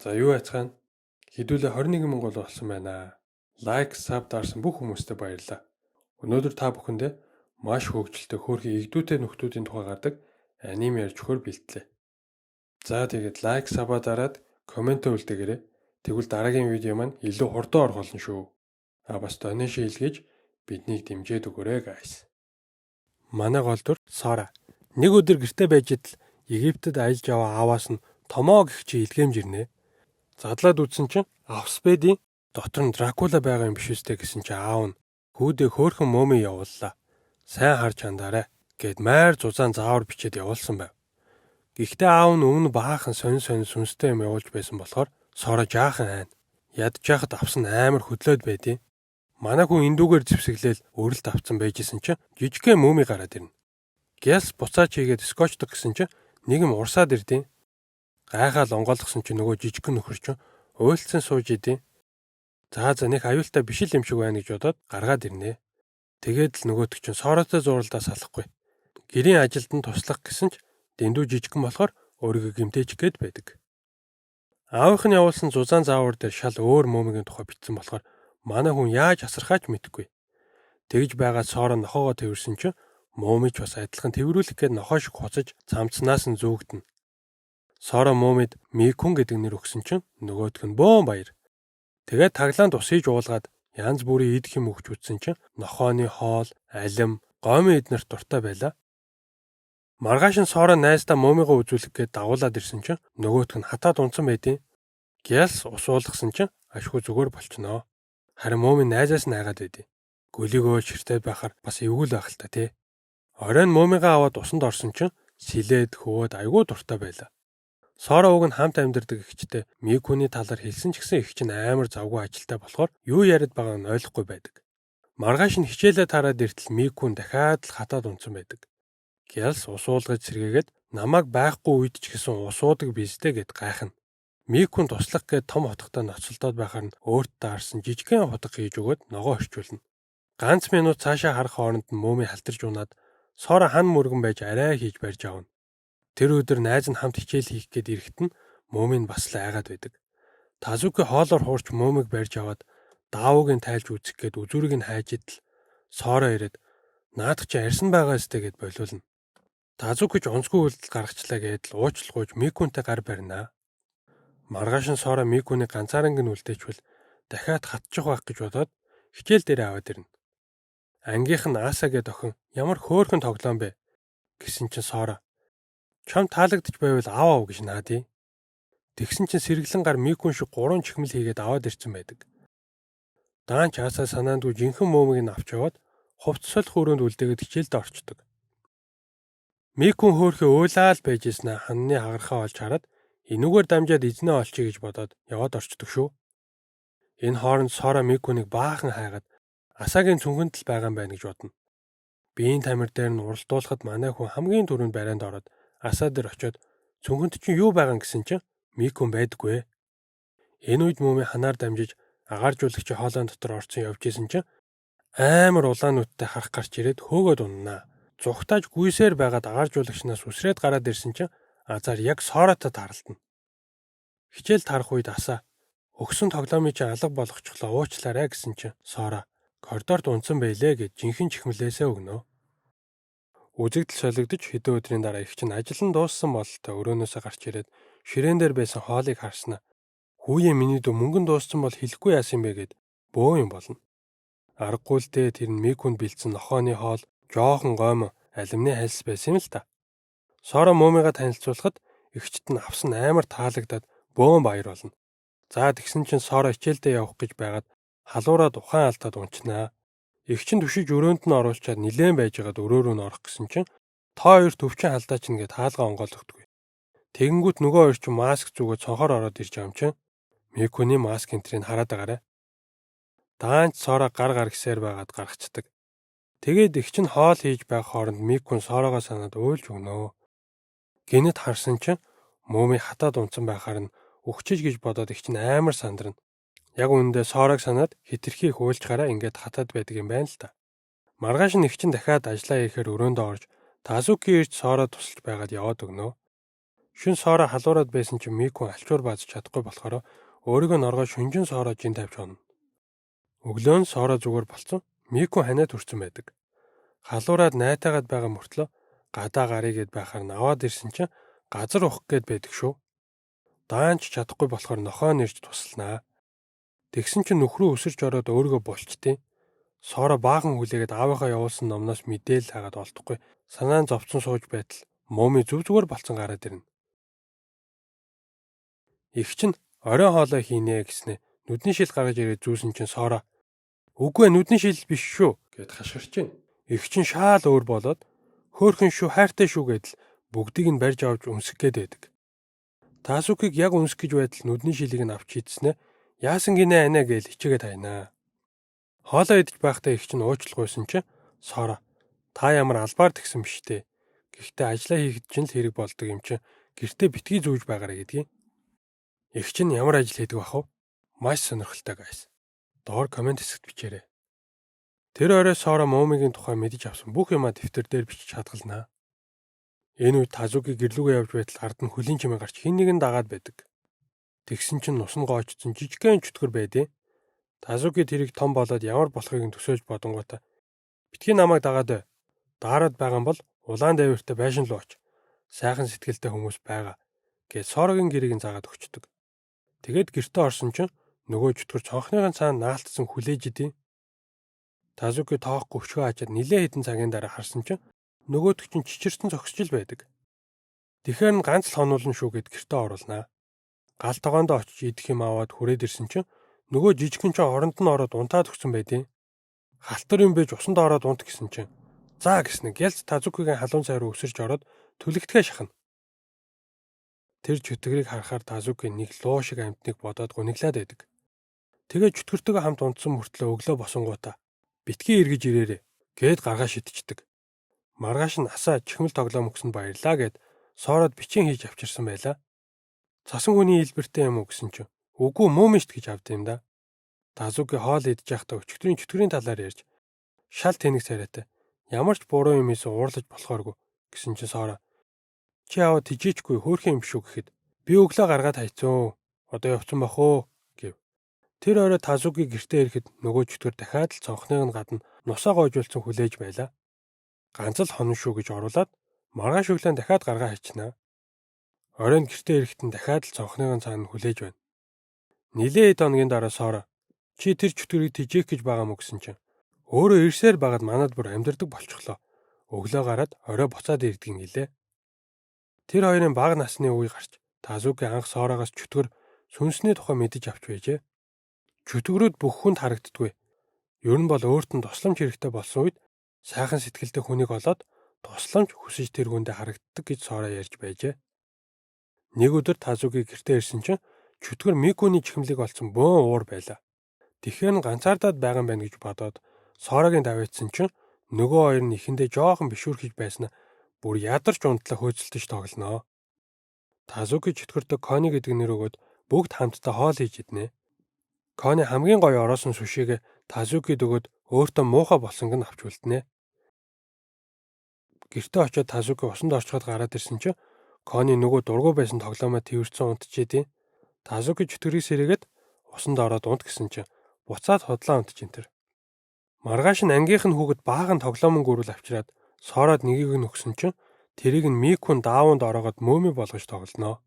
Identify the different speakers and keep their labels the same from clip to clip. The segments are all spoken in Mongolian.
Speaker 1: За юу яцгаана? Хэдүүлээ 21 мянга болсон байна. Лайк, саб дарсан бүх хүмүүстээ баярлалаа. Өнөөдөр та бүхэндээ маш хөгжилтэй хөөрхөн игдүүтэй нөхдүүдийн тухай гардаг анime ярьж өгөхөөр бэлтлээ. За тэгээд лайк, сабаа дараад коммент үлдээгээрэй. Тэгвэл дараагийн видео маань илүү хурдан орох болно шүү. Бас донешн илгээж биднийг дэмжиж өгөөрэй guys. Манай гол дүр Сора. Нэг өдөр гэртээ байж идэл Египтэд аялж яваа ааваас нь томоо гэх чи илгээмж ирнэ. Задлаад үзсэн чинь Авспедийн дотор нь Дракула байгаа юм биш үстэй гэсэн чи аав нь хүүдээ хөөхөн мөмө явууллаа. Сайн харж хандаарай гэд майр зузаан заавар бичээд явуулсан байв. Гэхдээ аав нь өмнө баахан сонин сүнстэй юм явуулж байсан болохоор Сора жаахан айна. Ядж яхад авсан амар хөдлөөд байдیں۔ Манай хүн эндүүгээр зэвсэглээл өрөлт авцсан байжсэн чинь жижигхэн мөмө гараад ирнэ. Гяс буцаач хийгээд скотчдог гэсэн чинь нэг юм урсаад ирдیں۔ Гайхаад онгойлгосон чи нөгөө жижигхэн нөхөр чинь уйлцсан сууж идیں۔ За нэг аюултай биш л юм шиг байна гэж бодоод гаргаад ирнэ. Тэгээд л нөгөөтг чинь Соротой зуралдаа салахгүй. Гэрийн ажилд нь туслах гэсэн ч дэндүү жижигхэн болохоор өөрийгөө гэмтээч гээд байдаг. Аавынх нь явуулсан зузаан заавар дээр шал өөр мөмөгийн тухай бичсэн болохоор манай хүн яаж асархаач мэдэхгүй. Тэгж байгаа Сора нохоогоо тэрсэн чинь мөмөч бас адилхан тэрвэрлэх гээд нохоо шиг хуцаж цамцнаас нь зүүгдэнэ. Сора мөмөд Микун гэдэг нэр өгсөн чинь нөгөөтг нь бөөн баяр. Тэгээд таглаанд усыг уулгаад янз бүрийн идэх юм өгч үтсэн чинь нохооны хоол, алим, гомын эднэрт дуртай байлаа. Маргааш нь Сора найздаа мөмөгөө үзүүлэх гээд дагуулад ирсэн чинь нөгөөтг нь хатаад унтсан байдیں۔ Гялс ус уулгасан чинь ашгүй зүгээр болчихноо. Харин мөмийн найзаас нь айгаад байдیں۔ Гөлийгөө ширтээд байхаар бас эвгүүл байх л та тий. Оройн мөмөгөө аваад усанд орсон чинь сэлээд хөвөөд айгүй дуртай байлаа. Сора уг нь хамт амьдардаг эгчтэй Микуны талаар хэлсэн ч гэсэн эгч нь амар завгүй ажилтай болохоор юу яриад байгааг нь ойлгохгүй байдаг. Маргааш нь хичээлээ тараад иртэл Микун дахиад л хатаад унтсан байдаг. Гялс ус уулгаж сэргээгээд намайг байхгүй үед ч гэсэн ус уудаг бизтэй гэд гайхна. Микун туслах гээд том хотготой ноцолдоод байхаар нь өөрт таарсан жижигхэн хотго хийж өгөөд ногоо орчуулна. Ганц минут цаашаа харах хооронд нь мөмө халтарж унаад Сора хан мөргөн байж арай хийж барьж аавна. Тэр өдөр найз нь хамт хичээл хийх гээд ирэхэд нь мөмөнд бас л айгаад байдаг. Тазуки хоолоор хуурч мөмөг барьж аваад даавуугийн тайлж үзэх гээд үзүүрийг нь хайж идэл Сора ирээд наадах чи арьсан байгаа сте гэд болиулна. Тазуки ч онцгүй үйлдэл гаргачлаа гээд л уучлалгүйж Микунтэй гар барина. Маргааш нь Сора Микуны ганцаарнг нь үлдээчвэл дахиад хатчих байх гэж бодоод хичээл дээрээ аваад ирнэ. Ангийнх нь Аса гээд охин ямар хөөрхөн тоглоом бэ гэсэн чинь Сора чам таалагдчих байвал аав гэж наадий. Тэгсэн чинь сэргэлэн гар Микун шиг 3 чихмэл хийгээд аваад ирсэн байдаг. Даанч Аса санаандгүй жинхэнэ мөмөгийг нь авч яваад хувц солих өрөөнд үлдээгээд хичээлдээ орчдөг. Микун хөөхөө уйлаал байжсэн ханны хагархаа олж хараад энүүгээр дамжаад эзнээ олчих гэж бодоод яваад орчдөг шүү. Энэ хооронд Сора Микуныг баахан хайгаад Асагийн цүнхэнд л байгаа юм байна гэж бодно. Биеийн тамир дээр нь уралдуулахад манай хүн хамгийн түрүүнд барианд ороод Аса дээр очиод цүнхэнд чинь юу байгаа гэсэн чинь Микун байдаггүй. Энэ үед мөмө ханаар дамжиж агааржуулагчийн хоолойн дотор орцсон явж исэн чинь амар улаан нүдтэй харах гарч ирээд хөөгөөд уннаа. Зүхтааж гүйсээр байгаад агааржуулагчнаас үсрээд гараад ирсэн чинь азар яг Соротой таралдана. Хичээл тарах үед Аса өгсөн тоглоомын чинь алга болгочихлоо уучлаарай гэсэн чинь Сора коридорт унтсан байлээ гэж жинхэнэ чихмэлээсээ өгнө. Үзэгдэл солигдож хэдэн өдрийн дараа их чинь ажил нь дууссан бололтой өрөөнөөсөө гарч ирээд ширээн дээр байсан хоолыг харснаа. Хүүе миний дүү мөнгөн дууссан бол хэлэхгүй яасан бэ гэд бөө юм болно. Аргагүй л дээ тэр нь Микунд бэлдсэн нохооны хоол жоохон гоймо алимны хальс байсан юм л та. Сора мөмөгаа танилцуулахад эгчт нь авсан амар таалагдаад бөөн баяр болно. За тэгсэн чинь Сора хичээлдээ явах гэж байгаад халуураад ухаан алдаад унчнаа. Эгч нь түшиж өрөөнд нь оруулчаад нилээн байжгаад өрөө рүү н орох гэсэн чинь та хоёр төвчин алдаач нэгэд хаалгаа онгойлгодгүй. Тэгэнгүүт нөгөө хоёр чинь маск зүгээд цонхоор ороод ирж байгаа юм чинь Микуны маск энтрийг хараад байгаарай. Даанч Сора гар гисээр байгаад гаргацдаг. Тэгээд эгч нь хоол хийж байх хооронд Микун Сорогоо санаад уйлж өгнөө. Гинэд харсан чинь мөмө хатаад унтсан байхаар нь өгчиж гэж бодоод эгч нь амар сандарна. Яг үүндээ Сорог санаад хитрхи их уйлчгаараа ингээд хатаад байдаг юм байна л та. Маргааш нь эгч нь дахиад ажиллаа хийхээр өрөөндөө орж Тазуки ирж Сороо тусалж байгаад яваад өгнөө. Шүн Сора халуураад байсан чинь Мику алчуур бааж чадахгүй болохоор өөрийгөө норгоо шүнжин Сора жин тавьж онно. Өглөө нь Сора зүгээр болцсон. Мику ханаад хүрсэн байдаг. Халуураад найтаагаад байгаа мөртлөө гадаа гарыг гэд байхаар наваад ирсэн чинь газар ухах гээд байдаг шүү. Даанч чадахгүй болохоор нохоо нэрж тусланаа. Тэгсэн чинь нөхрөө өсөрч ороод өөрийгөө булчтیں۔ Сора баахан хүлээгээд аавынхаа явуулсан номноос мэдээлэл хагаад олдохгүй санаан зовцсон сууж байтал Моми зүгээр болцсон гараад ирнэ. Их чинь оройн хоолой хийнэ гэснэ нүдний шил гаргаж ирээд зүүсэн чинь Сора "Үгүй нүдний шил биш шүү" гэд хашгирч байна. Их чинь шаал өөр болоод "Хөөхөн шүү, хайртай шүү" гэдэл бүгдийг нь барьж авч өмсөх гээд байдаг. Тасукийг яг өмсөх гэж байтал нүдний шилийг нь авч хийдснэ. "Яасан гинэ анаа" гэж хичээгээд хайнаа. Хоолоо идэж байхдаа их чинь уучлахгүйсэн чинь Сора "Та ямар албаар тэгсэн биш дээ. Гэхдээ ажиллаа хийхэд ч л хэрэг болдог юм чинь гэртээ битгий зүүж байгаарэ" гэдгийг. Их чинь ямар ажил хийдэг бах вэ? Маш сонирхолтой guys. Доор комент хэсэгт бичээрэй. Тэр орой Сора Момигийн тухай мэдэж авсан бүх юмаа дэвтэр дээр бичиж хадгалнаа. Энэ үед Тазуки гэрлүүгээ явж байтал ард нь хөлийн чимээ гарч хин нэгэн дагаад байдаг. Тэгсэн чинь нус нь гоочсон жижигхэн чөтгөр байдیں۔ Тазуки тэрийг том болоод ямар болохыг нь төсөөлж бодонготой "Битгий намайг дагаад даарад байгаа бол улаан дайвартай байшин руу оч. Сайхан сэтгэлтэй хүмүүс байгаа" гэж Сорогийн гэрийг заагаад өгчдөг. Тэгээд гэртээ орсон чинь нөгөө чөтгөр цонхныхын цаана наалтсан хүлээж идэв. Тазуки тоохгүй өчгөө хачаад нилээ хэдэн цагийн дараа харсан чинь нөгөөдөг чинь чичирсэн зогсчил байдаг. Тэгэхээр нь ганц л хонуулна шүү гэд гэртээ оруулнаа. Гал тогоондоо очиж идэх юм аваад хүрээд ирсэн чинь нөгөө жижигхэн чинь оронд нь ороод унтаад өгсөн байдیں۔ Халтар юм байж усанд ороод унт гэсэн чинь "За" гэснэг ялц Тазукигийн халуун цай руу өсөрч ороод түлэгдэхээ шахна. Тэр чөтгөрийг харахаар Тазуки нэг луу шиг амьтныг бодоод гуниглаад байдаг. Тэгээ чөтгөртөөгөө хамт унтсан мөртлөө өглөө босонгуудаа "Битгий эргэж ирээрээ" гэд гаргаа шидчихдэг. Маргааш нь асаа чихмэл тоглоом өгсөнд баярлаа гэд Сороод бичин хийж авчирсан байлаа. Цасан хүний хэлбэртэй юм уу гэсэн чинь "Үгүй муу мишт" гэж авд юм да. Тазуки хоол идэж байхдаа өчигдрийн чөтгөрийн талаар ярьж шал тэнэг царайтай "Ямар ч буруу юм ийсэн уурлаж болохооргүй" гэсэн чинь Сора "Чи аваад тижээчгүй хөөрхөн юм шүү" гэхэд "Би өглөө гаргаад хайцсан. Одоо явцсан бах уу" гэв. Тэр орой Тазуки гэртээ ирэхэд нөгөө чөтгөр дахиад л цонхныг нь гадна нусаа гоожуулсан хүлээж байлаа. Ганц л хонон шүү гэж оруулаад маргааш өглөө дахиад гаргаа хайчнаа. Оройн гэртээ ирэхэд нь дахиад л цонхныг нь цаана хүлээж байна. Нилээ хэд хоногийн дараа Сора "Чи тэр чөтгөрийг тижээх гэж байгаа мó" гэсэн чинь "Өөрөө ирсээр байгаад манад бүр амьдардаг болчихлоо. Өглөө гараад орой буцаад ирдэг юм гэлээ." Тэр хоёрын бага насны үе гарч Тазуки анх Сорогоос чөтгөр сүнсний тухай мэдэж авч байжээ. Чөтгөрүүд бүх хүнд харагддаггүй. Ер нь бол өөрт нь тусламж хэрэгтэй болсон үед сайхан сэтгэлтэй хүнийг олоод тусламж хүсэж тэр хүндээ харагддаг гэж Сора ярьж байжээ. Нэг өдөр Тазуки гэртээ ирсэн чинь чөтгөр Микуний чихмлийг олсон бөөн уур байлаа. Тэгэхээр нь ганцаардаад байгаа юм байна гэж бодоод Сорогийн даваадсан чинь нөгөө хоёр нь ихэндээ жоохон бишүүрхэж байсан бүр ядарч унтлаа хөөцөлдөж тоглоноо. Тазуки чөтгөртөө Кони гэдэг нэр өгөөд бүгд хамтдаа хоол хийж иднэ. Кони хамгийн гоё ороосон сушиг Тазукид өгөөд өөртөө муухай болсонг нь авч үлднэ. Гэртээ очиод Тазуки усанд орчход гараад ирсэн чинь Кони нөгөө дургу байсан тоглоомоо тэрвэрсэн унтчихдээ. Тазуки чөтгөрийг сэрээгээд усанд ороод унт гэсэн чинь буцаад хотлоо унтж ин тэр. Маргааш нь ангийнх нь хүүхэд баахан тоглоомон гүрэл авчираад Сороод нэгийг нь өгсөн чинь тэрийг нь Микун даавуунд ороогоод Моми болгож тоглоноо.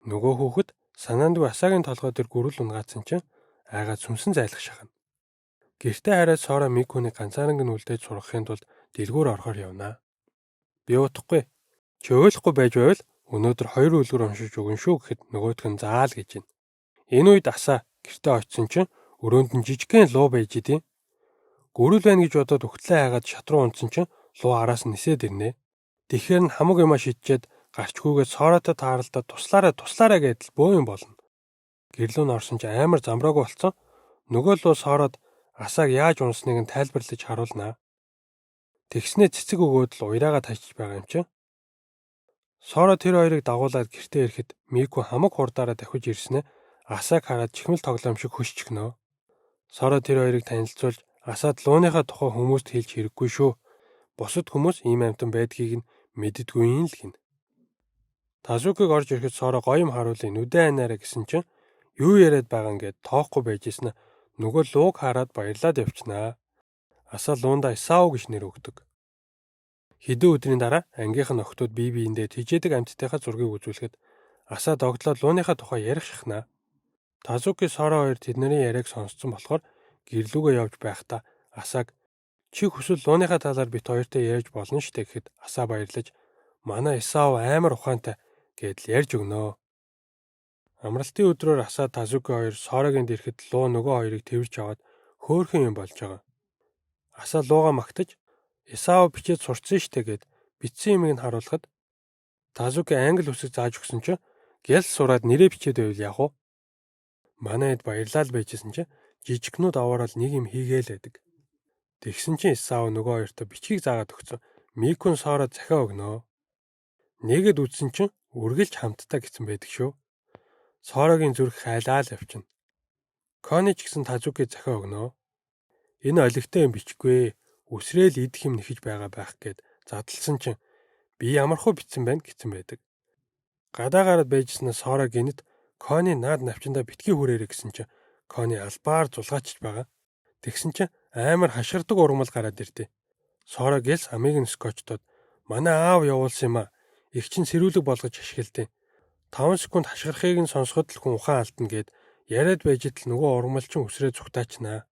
Speaker 1: Нөгөө хүүхэд санаандгүй асаагийн толгой дээр гүрэл унгаацсан чинь айгаад сүмсэн зайлах шахна. Гэртээ хараад Сора Микуны ганцаарнг нь үлдээж сургахын тулд дэлгүүр орохоор явнаа. "Би утахгүй. Чи ойлгохгүй байж байвал өнөөдөр 2 үлгэр уншиж өгнө шүү" гэхэд нөгөөх нь "Заал" гэж байна. Энэ үед асаа гэртээ очисон чинь өрөөнд нь жижигхэн луу байж идэв. Гүрэл байна гэж бодоод өгтлээ хайгаад шат руу унтсан чинь луу араас нь нисээд ирнэ. Тэгэхээр нь хамаг юмаа шидчихэд гарчгүйгээд Соротой тааралдаад туслаараа гэдэл бөө юм болно. Гэрлүү нь орсон чинь амар замбраагүй болцсон. Нөгөө луу Сороод асааг яаж унсныг нь тайлбарлаж харуулнаа. Тэгснээ цэцэг өгөөд л уяраагаа тачиж байгаа юм чинь. Сора тэр хоёрыг дагуулад гэртээ ирэхэд Мику хамаг хурдаараа давхиж ирснэ. Асааг хараад чихмэл тоглоом шиг хөшчихнө. Сора тэр хоёрыг танилцуулж асаад лууныхаа тухай хүмүүст хэлж хэрэггүй шүү. Бусад хүмүүс ийм амтан байдгийг нь мэддэггүй юм л гин. Тазукиг орж ирэхэд Сора гоём харуулъя нүдэн анаараа гэсэн чинь юу яриад байгаа ингээд тоохгүй байжсэн нь нөгөө лууг хараад баярлаад явчихнаа. Асаа луунда Исау гэж нэр өгдөг. Хэдэн өдрийн дараа ангийнх нь охтууд бие биендээ тижээдэг амьтдынхаа зургийг үзүүлэхэд Асаа догтлоо лууныхаа тухай ярих шахнаа. Тазуки Сора хоёр тэдний яриаг сонсцсон болохоор гэрлүүгөө явж байхдаа Асааг чи хүсвэл лууныхаа талаар бит хоёртой ярьж болно штэ гэхэд Асаа баярлаж манай Исау амар ухаантай гэдэл ярьж өгнөө. Амралтын өдрөөр Асаа Тазуки хоёр Сорогийн дэрхэд луу нөгөө хоёрыг тэрвэрч аваад хөөхөн юм болж байгаа. Асаа лууга магтаж Исау бичээд сурцсан штэ гэд бичсэн юмыг нь харуулхад Тазуки англи үсэг зааж өгсөн чинь гялс сураад нэрээ бичээд байвал яах вэ? Манай хэд баярлал байжсэн чинь жижигнүүд аваарал нэг юм хийгээл байдаг. Тэгсэн чинь Исау нөгөө хоёртой бичгийг заагаад өгсөн. Микун Сород захиа өгнөө. Нэгэд үдсэн чинь үргэлж хамтдаа гэсэн байдаг шүү. Сорогийн зүрх хайлаа л явчихна. Кони ч гэсэн Тазуки захиа өгнөө. Энэ олигтой юм бичихгүй. Үсрээл идэх юм нэхэж байгаа байх гэд задлсан чинь би ямархуу битсэн байна гэсэн байдаг. Гадаагараад байжснаа Сора гинэд Кони наад навчиндаа битгий хүрээрэ гэсэн чинь Кони албаар зулгаачж байгаа. Тэгсэн чинь амар хашгирдаг ургамал гараад ирдэ. Сора гэлс амийг нь скотчдод манай аав явуулсан юм а. Их чин сэрүүлэг болгож ашиглалтай. 5 секунд хашгирахыг нь сонсоход л хүн ухаан алдна гэд яриад байж итл нөгөө ургамалчин үсрээ зүгтаачнаа.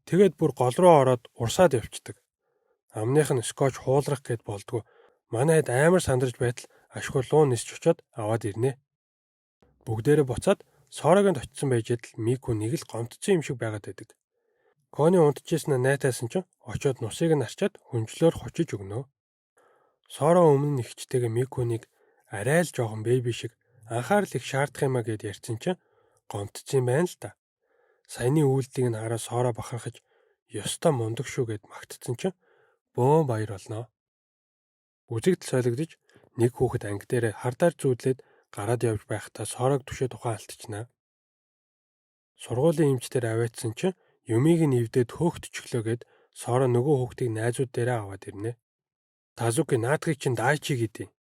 Speaker 1: Тэгэд бүр гол руу ороод урсаад явцдаг. Амных нь скотч хуулрах гэд болдгоо. Манай хэд амар сандарч байтал ашгүй луу нисч очоод аваад ирнэ. Бүгдээрээ буцаад Сорогийн очсон байж итл Мику нэг л гомдсон юм шиг байгаад байдаг. Кони унтчихсан найтаасан чинь очоод нусыг нь арчаад хүнжлөөр хочиж өгнөө. Сора өмнө нь ихчтэйгээ Микунийг арай л жоохон бэби шиг анхаарал их шаардах юмаа гэд ярьсан чинь гомдсон юм байна л да. Саяны үйлдэлийг нь хараад Сора бахархаж ёстой мундаг шүү гэд магтцсан чинь бөөн баяр болноо. Үзэгдэл солигдож нэг хүүхэд анги дээр хардаар зүүдлээд гараад явж байхдаа Сорог түшээ тухайн алдчихнаа. Сургуулийн эмчтэр аваадсан чинь юмыг нь эвдээд хөөхтчихлөө гэд Сора нөгөө хүүхдийг найзууд дээрээ аваад ирнэ. Тазуки наадхыг чинь Дайчи гэдэг.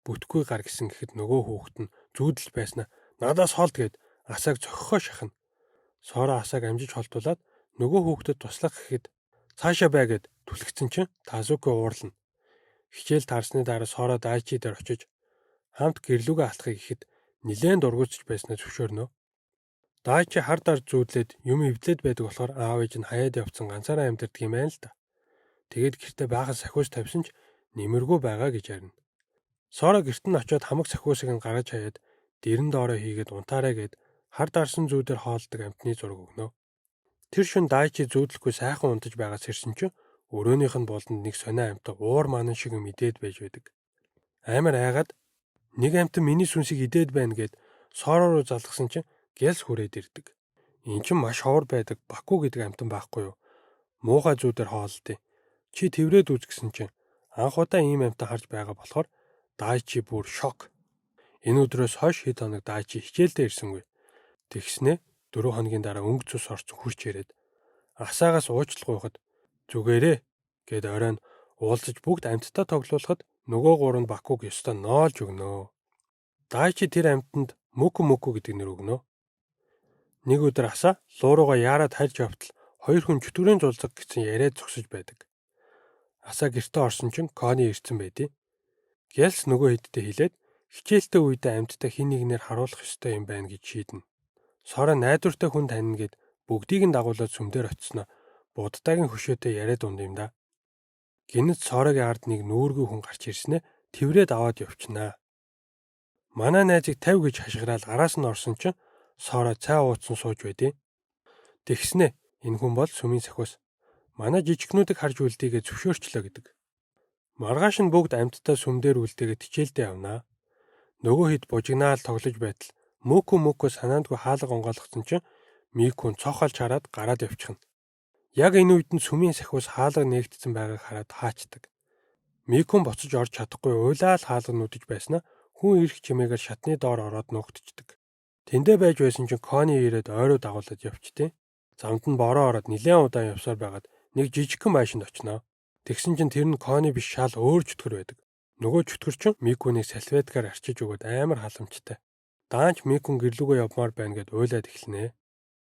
Speaker 1: Бүтггүй гар гисэн гэхэд нөгөө хүүхэд нь зүүдэлж байснаа надаас холд гэд Асааг зохихоо шахна. Сора Асааг амжиж холдуулаад нөгөө хүүхдэд туслах гэхэд цаашаа бай гэд түлхсэн чинь Тазуки уурлана. Хичээл таарсны дараа Сора Дайчи дээр очиж хамт гэрлүүгээ алхахыг ихэд нилээн дургуутж байснаа зөвшөөрнө. Дайчи хардаар зүүдлээд юм эвдлээд байдаг болохоор аав ээж нь хаяад явцсан ганцаараа амьдардаг юм байна л да. Тэгээд гэртээ баахан сахиус тавьсан ч нэмэргүй байгаа гэж ярина. Сора гэрт нь очиод хамаг сахиусыг нь гаргаж хаяад дэрэн доороо хийгээд унтаарай гэд хар дарсан зүүдээр хоолдог амтны зураг өгнө. Тэр шөнө Дайчи зүүдлэхгүй сайхан унтаж байгаа сэрсэн чинь өрөөнийх нь болонд нэг сонио амтаа уур манан шиг юм идээд байж байдаг. Амар айгаад нэг амтан миний сүнсийг идээд байна гэд Сора руу залгасан чинь гялс хүрээд ирдэг. Эн чинь маш ховор байдаг Баку гэдэг амтан байхгүй юу? Муухай зүүдээр хоолдیں۔ Чи тэврээд үз гэсэн чинь анх удаа ийм амтан харж байгаа болохоор Дайчи бүр шок. Энэ өдрөөс хойш хэд хоног Дайчи хичээлдээ ирсэнгүй. Тэгснэ 4 хоногийн дараа өнгө цус орсон хурч ирээд Асаагаас уучлах гуйхад зүгээрээ гэд оройн уулзаж бүгд амттай тоглуулахад нөгөө гурав нь Бакуг ёстой ноолж өгнөө. Дайчи тэр амтанд Муку гэдэг нэр өгнөө. Нэг өдөр Асаа лууруугаа яарад харж явтал хоёр хүн чөтгөрийн зулзаг гэсэн яриад зогсож байдаг. Асаа гэртээ орсон чинь Кони ирсэн байдیں۔ Гялс нөгөө хэдтэй хэлээд хичээлтэй үедээ амьтдаа хин нэгнээр харуулах ёстой юм байна гэж шийднэ. Сора найдвартай хүн танина гэд бүгдийг нь дагуулад сүмдэр очисноо буддаагийн хөшөөтэй яриад унд юм да. Гинэт Сорогийн ард нэг нүүргүй хүн гарч ирснээр тэврээд аваад явчихнаа. Манай найзыг 50 гэж хашгираал араас нь орсон чинь Сора цай ууцсан сууж байдیں۔ Тэгснэ энэ хүн бол сүмийн сахиус. Манай жижигнүүдийг харж үлдээгээ зөвшөөрчлөө гэдэг. Маргааш нь бүгд амьтдаа сүмдэр үлдээгээд хичээлдээ явнаа. Нөгөө хэд бужигнаал тоглож байтал Муку санаандгүй хаалга онгойлгосон чинь Микун цохолж хараад гараад явчихна. Яг энэ үед нь сүмийн сахиус хаалга нээгдсэн байгааг хараад хаачдаг. Микун боцож орж чадахгүй уйлаал хаалга нүдэж байснаа хүн ирэх чимээгээр шатны доор ороод нуугдчихдаг. Тэндээ байж байсан чинь Кони ирээд ойроо дагуулад явчтیں۔ Замд нь бороо ороод нилээн удаан явсаар байгаад нэг жижигхэн байшинд очиноо. Тэгсэн чинь тэр нь Кони биш шал өөр чөтгөр байдаг. Нөгөө чөтгөрчин Микүнийг салфеткаар арчиж өгöd амар халамжтай. Даанч Микүн гэрлүүгөө явмаар байна гэд уйлаад эхэлнэ.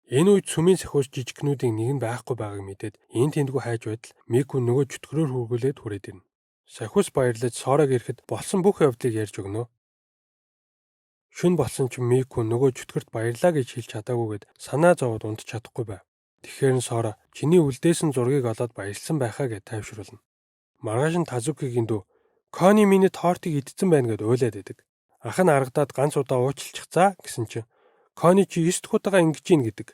Speaker 1: Энэ үед сүмийн сахиус жижигнүүдийн нэг нь байхгүй байгааг мэдээд энэ тэндгүй хайж байтал Микүн нөгөө чөтгөрөөр хүргүүлээд хүрээд ирнэ. Сахиус баярлаж Сорог ирэхэд болсон бүх явдлыг ярьж өгнө. Шүн болсон ч Микүн нөгөө чөтгөрт баярлаа гэж хэлж чадаагүйгээд санаа зовоод унтж чадахгүй байв. Тэгэхээр нь Сора чиний үлдээсэн зургийг олоод баярлсан байхаа гэж тайвшруулна. Маргааш нь Тазукигийн дүү Кони миний тортыг идсэн байна гэд уйлаад идэг. Ах нь аргадаад ганц удаа уучлчих заа гэсэн чинь Кони чи 9 дахь удаага ингэж ийн гэдэг.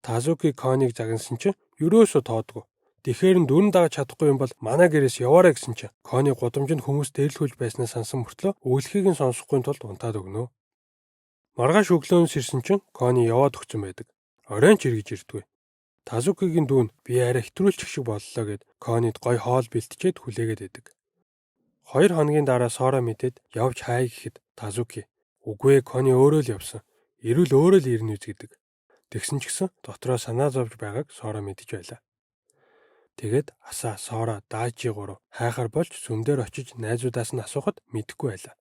Speaker 1: Тазуки Кониг загнасан чинь ерөөсөө тоодгүй. Тэгэхээр нь дүрэн дагаж чадахгүй юм бол манай гэрээс яваарай гэсэн чинь Кони гудамжинд хүмүүс дээрлэхүүлж байснаа сансан мөртлөө өглөхийг нь сонсохгүй тулд унтаад өгнө. Маргааш өглөөнөөс ирсэн чинь Кони яваад өгсөн байдаг. Оройн ч эргэж ирдгүй. Тазукигийн дүүн би арай хэтрүүлчих шиг боллоо гэд Конид гой хоол бэлтчихэд хүлээгээд байдаг. 2 хоногийн дараа Сора мэдээд явж хай гэхэд Тазуки үгүй Кони өөрөө л явсан. Ирүүл өөрөө л ирнэ үз гэдэг. Тэгсэн ч гэсэн дотроо санаа зовж байгааг Сора мэдэж байлаа. Тэгээд Асаа, Сора, Даачи гурав хайхаар болж сүмдэр очиж найзуудаас нь асуухад мэдэхгүй байлаа.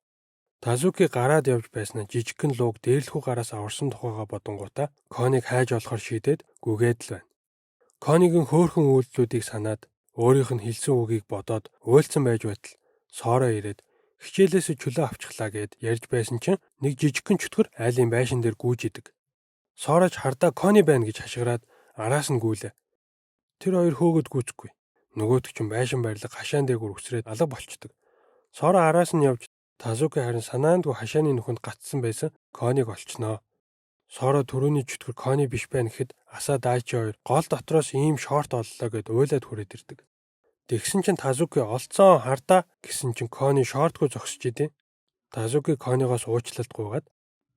Speaker 1: Тазуки гараад явж байснаа жижигхэн лууг дээрлэхүү гараас аварсан тухайга бодонгуудаа Кониг хайж олохоор шийдээд гүгээд л байна. Конигийн хөөрхөн үйлдэлүүдийг санаад өөрийнх нь хэлсэн үгийг бодоод уйлцсан байж байтал Сора ирээд хичээлээс чөлөө авчихлаа гэд ярьж байсан чинь нэг жижигхэн чөтгөр айлын байшин дээр гүйж идэг. Сорож хардаа Кони байна гэж хашгираад араас нь гүйлээ. Тэр хоёр хөөгд гүйцэхгүй. Нөгөөд чинь байшин барилга хашаан дээгүүр үсрээд алга болчдөг. Сора араас нь явж Тазуки харин санаандгүй хашааны нүхэнд гатсан байсан Кониг олчноо. Сора түрүүний чөтгөр Кони биш байна гэхэд Асаа Даачи хоёр гол дотроос ийм шорт оллоо гэд уйлаад хүрээд ирдэг. Тэгсэн чинь Тазуки олцсон хардаа гэсэн чинь Кони шортгүй зогсож идэв. Тазуки Конигоос уучлалт гуйгаад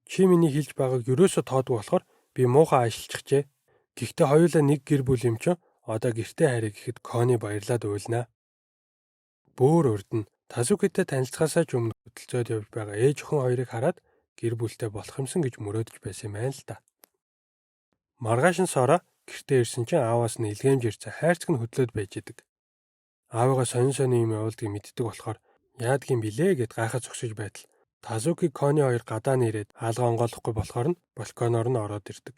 Speaker 1: чи миний хэлж байгааг ерөөсөө тоодгүй болохоор би муухай ажилчихжээ. Гэхдээ хоёулаа нэг гэр бүл юм чинь одоо гэртээ харъя гэхэд Кони баярлаад уйлнаа. Бөөр урд нь Тазукитэй танилцахаасаа ч өмнө хөдөлцөөд явж байгаа ээж охин хоёрыг хараад гэр бүлтэй болох юмсан гэж мөрөөдөж байсан юм байна л да. Маргааш нь Сора гэртээ ирсэн чинь ааваас нь илгээмж ирсэн хайрцаг нь хөдлөөд байж идэг. Аавыгаа сонин юм явуулдгийг мэддэг болохоор яадгийн билээ гэд гайхаж зогсож байтал Тазуки Кони хоёр гадаа нэрээд хаалга онгойлохгүй болохоор нь балконоор нь ороод ирдэг.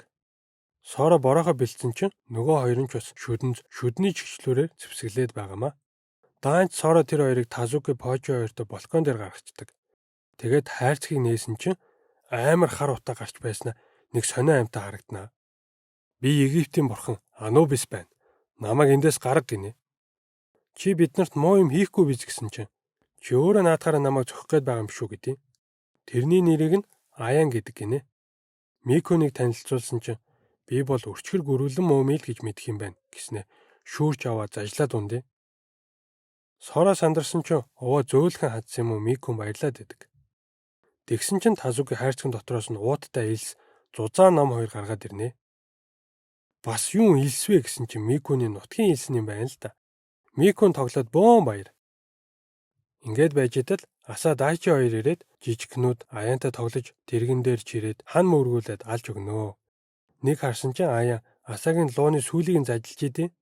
Speaker 1: Сора бороохоо бэлдсэн чинь нөгөө хоёр нь ч бас шүдний чигчлүүрээр зэвсэглээд байгаамаа. Даанч Сора тэр хоёрыг Тазуки Пожи хоёртой балкон дээр гаргачихдаг. Тэгээд хайрцгийг нээсэн чинь амар хар утаа гарч байснаа нэг сонио амьтаа харагданаа. Би Египтийн бурхан Анубис байна. Намайг эндээс гарга гинэ. Чи биднэрт муу юм хийхгүй биз гэсэн чинь чи өөрөө наадахаараа намайг зохих гээд байгаа юм шүү гэдэг. Тэрний нэрийг нь Аян гэдэг гинэ. Микүнийг танилцуулсан чинь би бол өрчгөр гөрүүлэн муумил гэж мэдэх юм байна гэснэ. Шүүрч аваад зажлаад ундэ. Сора сандарсан чинь овоо зөөлхөн хадсан юм уу Микүн баярлаад идэг. Тэгсэн чинь Тазуки хайрцагын дотроос нь ууттай илс зузаан ном хоёр гаргаад ирнэ. Бас юу илсвэ гэсэн чинь Микүний нутгийн илсэн юм байна л да. Микүн тоглоод бөөн баяр. Ингээд байж идэл Асаа Даачи хоёр ирээд жижигхнүүд Аянтай тоглож тэргэн дээр чирээд хан мөргүүлээд алж өгнөө. Нэг харсан чинь Аян Асаагийн лууны сүүлийг нь зажилж идэв.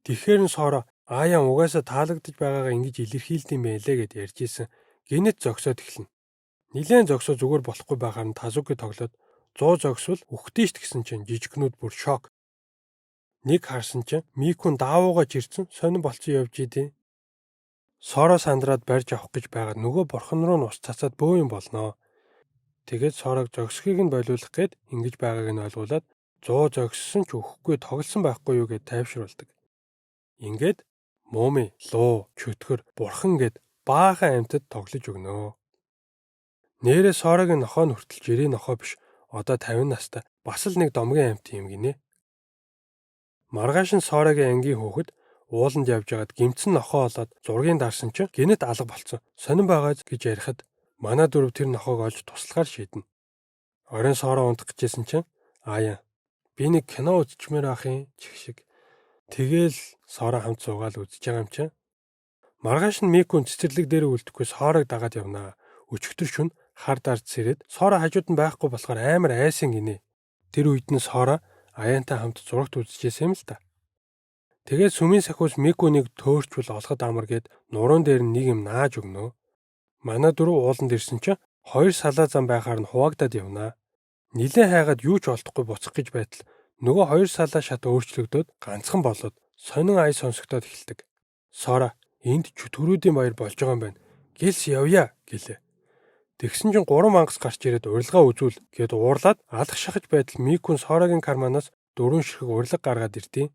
Speaker 1: Тэгэхээр нь Сора Аян угаасаа таалагдж байгаагаа ингэж илэрхийлд юм байлээ гэд ярьж исэн. Гинэт зогсоод эхэлнэ. Нилээн зогсоо зүгээр болохгүй байхаар нь Тазуки тоглоод 100 зогсвол үхтийшт гэсэн чинь жижигхнүүд бүр шок. Нэг харсан чинь Микүн даавуугаа чирсэн сонин болцсон явж идэв. Сора сандраад барьж авах гэж байгаад нөгөө бурхан руу нь ус цацаад бөө юм болноо. Тэгээд Сорог зогсхийг нь болиулах гээд ингэж байгааг нь ойлгуулад 100 зогссон ч өхгүй тоглосон байхгүй юу гэд тайвшруулдаг. Ингээд мууми, луу, чөтгөр, бурхан гэд баахан амьтад тоглож өгнөө. Нээрээ Сорогийн нохоо нь хүртэл жирийн нохоо биш. Одоо 50 настай бас л нэг домгийн амьт юм гинэ. Маргааш нь Сорогийн ангийн хүүхэд ууланд явж байгаад гимцэн нохоо олоод зургийг дарсан чинь гинэт алга болцсон. Сонин байгаа гэж ярихад манай дөрөв тэр нохоог олж туслахаар шийднэ. Оройн Сора унтах гэжсэн чинь Аян би нэг кино үзчихмээр ах юм чих шиг. Тэгээл Сора хамт суугаад үзэж байгаа юм чинь. Маргааш нь Микүн цэцэрлэг дээр үлдэхгүй Сорог дагаад явнаа. Өчигдөр шөнө хар дард сэрээд Сора хажууд нь байхгүй болохоор амар айсан гинэ. Тэр үед нь Сора Аянтай хамт зурагт үзчихсэн юм л да. Тэгээд сүмийн сахиус Микүнийг төөрчвөл олоход амар гээд нуруунд дээр нэг юм нааж өгнөө. Манай дөрөв ууланд ирсэн чинь 2 салаа зам байхаар нь хуваагдаад явнаа. Нилээн хайгаад юу ч олдохгүй буцах гэж байтал нөгөө 2 салаа шат өөрчлөгдөөд ганцхан болоод сонин ая сонсогдоод эхэлдэг. Сора энд чөтгөрүүдийн баяр болж байгаа юм байна. Гэлс явъя гэлээ. Тэгсэн чинь 3 мангас гарч ирээд урилга үзүүл гэд уурлаад алах шахаж байтал Микүн Сорогийн карманаас 4 ширхэг урилга гаргаад иртий.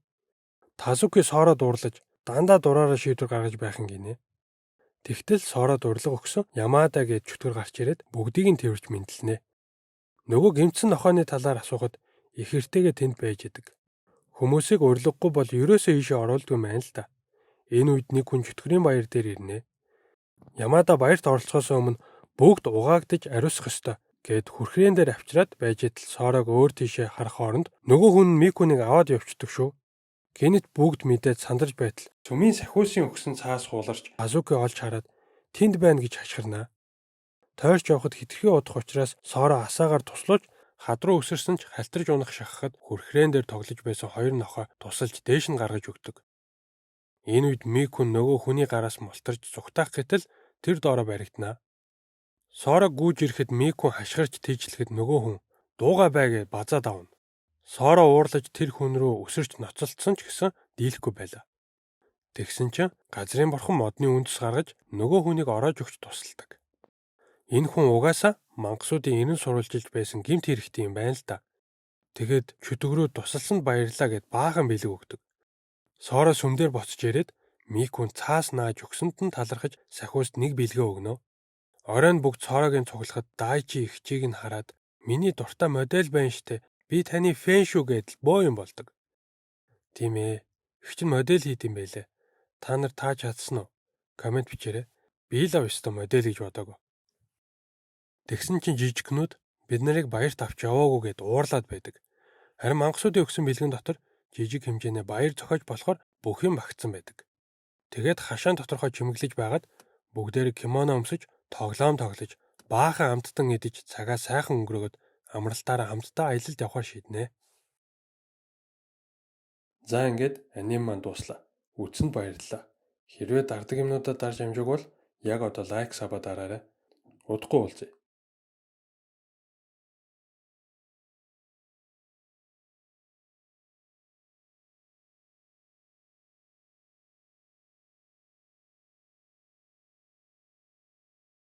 Speaker 1: Тазуки Сороод уурлаж дандаа дураараа шийдвэр гаргаж байх юм гинэ. Тэгтэл Сороод урилга өгсөн Ямада гэд чөтгөр гарч ирээд бүгдийг нь тэрвэрч мэдлэнэ. Нөгөө гимцэн нохооны талаар асуухад их эртэйгээ тэнд байж идэг. Хүмүүсийг урилгагүй бол ерөөсөө ийшээ оруулдгүй мэн л та. Энэ үед нэг хүн чөтгөрийн баяр дээр ирнэ. Ямада баярт оролцохоос өмнө бүгд угаагдж ариусгах ёстой гэд хүрхрээн дээр авчираад байж идэл Сорог өөр тийшээ харах хооронд нөгөө хүн Микүнийг аваад явчихдаг шүү. Гэнэт бүгд мэдээд сандарч байтал цөмийн сахиусын өгсөн цаас хууларч Азуки олж хараад тэнд байна гэж хашгирнаа. Тойрч явахад хитрхи удах учраас Соро асаагаар туслууж хад руу өсөрсөн ч халтарж унах шахахад хүрхрээн дээр тоглож байсан хоёр нохой тусалж дээш нь гаргаж өгдөг. Энэ үед Микүн нөгөө хүний гараас мултарч зүгтаах гэтэл тэр доороо баригднаа. Сорог гүйж ирэхэд Микүн хашгирч тийжлэхэд нөгөө хүн дууга байгээ базаад авна. Соро уурлаж тэр хүн рүү өсөрч ноцолдсон ч гэсэн дийлэхгүй байлаа. Тэгсэн чинь газрын бурхан модны үндэс гаргаж нөгөө хүнийг ороож өгч тусалдаг. Энэ хүн угаасаа мангасуудын эрен сурвалжилж байсан гэмт хэрэгтэй юм байна л да. Тэгэхэд чөтгөрөө тусалсанд баярлаа гэд баахан бэлэг өгдөг. Соро сүмдэр боцож ирээд Микүн цаас нааж өгсөнд нь талархаж сахиуст нэг бэлгээ өгнө. Оройн бүгд Сорогийн цуглахад Дайчи ихчийг нь хараад миний дуртай модель байна штэ. Би таны фэн шүү гэдэл боо юм болдог. Тийм ээ. Ихч нь модель хийд юм байлээ. Та нар тааж чадсан уу? Комент бичээрэй. Би л өстө модель гэж бодоагүй. Тэгсэн чинь жижигнүүд бид нарыг баярт авч яваагүй гэд уурлаад байдаг. Харин мангасуудын өгсөн бэлгэн дотор жижиг хэмжээний баяр зохиож болохоор бүх юм багтсан байдаг. Тэгээд хашаан доторхоо чимэглэж байгаад бүгдээр кимоно өмсөж тоглоом тоглож баахан амттан идэж цагаа сайхан өнгөрөөд амралтаараа хамтдаа аялалд явахаар шийднэ. За ингээд аним маань дуслаа. Үзсэнд баярлалаа. Хэрвээ дарддаг юмнуудаа дарж амжаагүй бол яг одоо лайк сабаа дараарай. Удахгүй уулзъя.